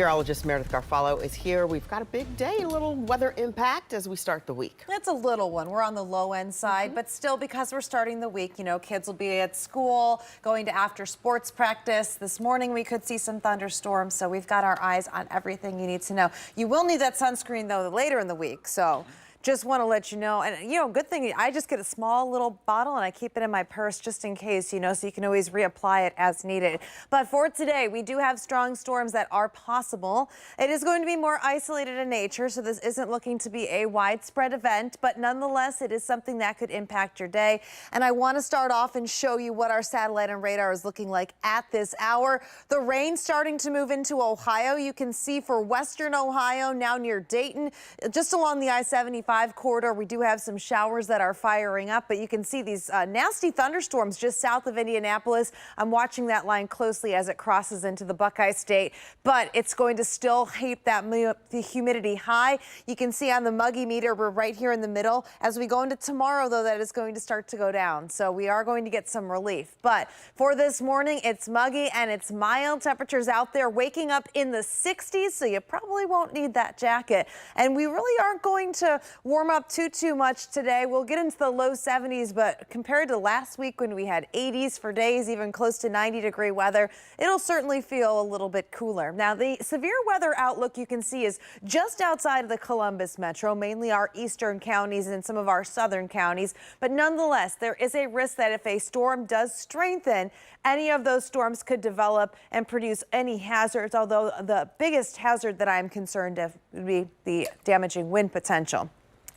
Meteorologist Meredith Garfalo is here. We've got a big day, a little weather impact as we start the week. It's a little one. We're on the low end side, but still, because we're starting the week, you know, kids will be at school, going to after sports practice. This morning we could see some thunderstorms, so we've got our eyes on everything you need to know. You will need that sunscreen though later in the week, so just want to let you know. And, you know, good thing I just get a small little bottle and I keep it in my purse just in case, you know, so you can always reapply it as needed. But for today, we do have strong storms that are possible. It is going to be more isolated in nature, so this isn't looking to be a widespread event, but nonetheless, it is something that could impact your day. And I want to start off and show you what our satellite and radar is looking like at this hour. The rain starting to move into Ohio. You can see for western Ohio, now near Dayton, just along the I-75 corridor, we do have some showers that are firing up, but you can see these nasty thunderstorms just south of Indianapolis. I'm watching that line closely as it crosses into the Buckeye State, but it's going to still keep the humidity high. You can see on the muggy meter, we're right here in the middle. As we go into tomorrow, though, that is going to start to go down, so we are going to get some relief. But for this morning, it's muggy and it's mild. Temperatures out there waking up in the 60s, so you probably won't need that jacket. And we really aren't going to warm up too much today. We'll get into the low 70s, but compared to last week when we had 80s for days, even close to 90-degree weather, it'll certainly feel a little bit cooler. Now, the severe weather outlook you can see is just outside of the Columbus metro, mainly our eastern counties and some of our southern counties. But nonetheless, there is a risk that if a storm does strengthen, any of those storms could develop and produce any hazards, although the biggest hazard that I'm concerned of would be the damaging wind potential.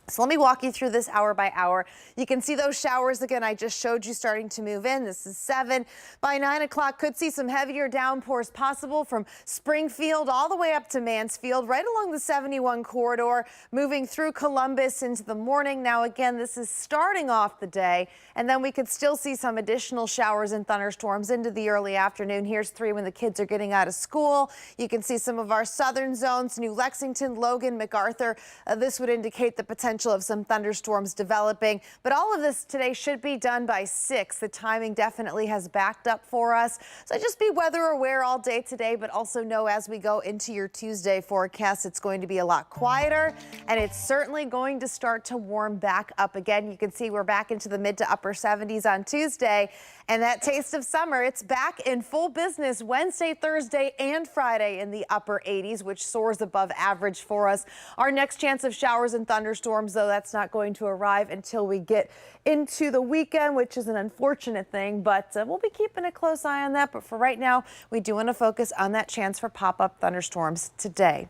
So let me walk you through this hour by hour. You can see those showers again I just showed you starting to move in. This is 7. By 9 o'clock, could see some heavier downpours possible from Springfield all the way up to Mansfield, right along the 71 corridor, moving through Columbus into the morning. Now again, this is starting off the day, and then we could still see some additional showers and thunderstorms into the early afternoon. Here's 3 when the kids are getting out of school. You can see some of our southern zones, New Lexington, Logan, MacArthur. This would indicate the potential of some thunderstorms developing, but all of this today should be done by 6. The timing definitely has backed up for us, so just be weather aware all day today, but also know as we go into your Tuesday forecast, it's going to be a lot quieter, and it's certainly going to start to warm back up again. You can see we're back into the mid to upper 70s on Tuesday, and that taste of summer, it's back in full business Wednesday, Thursday, and Friday in the upper 80s, which soars above average for us. Our next chance of showers and thunderstorms, though, that's not going to arrive until we get into the weekend, which is an unfortunate thing, but we'll be keeping a close eye on that. But for right now, we do want to focus on that chance for pop-up thunderstorms today.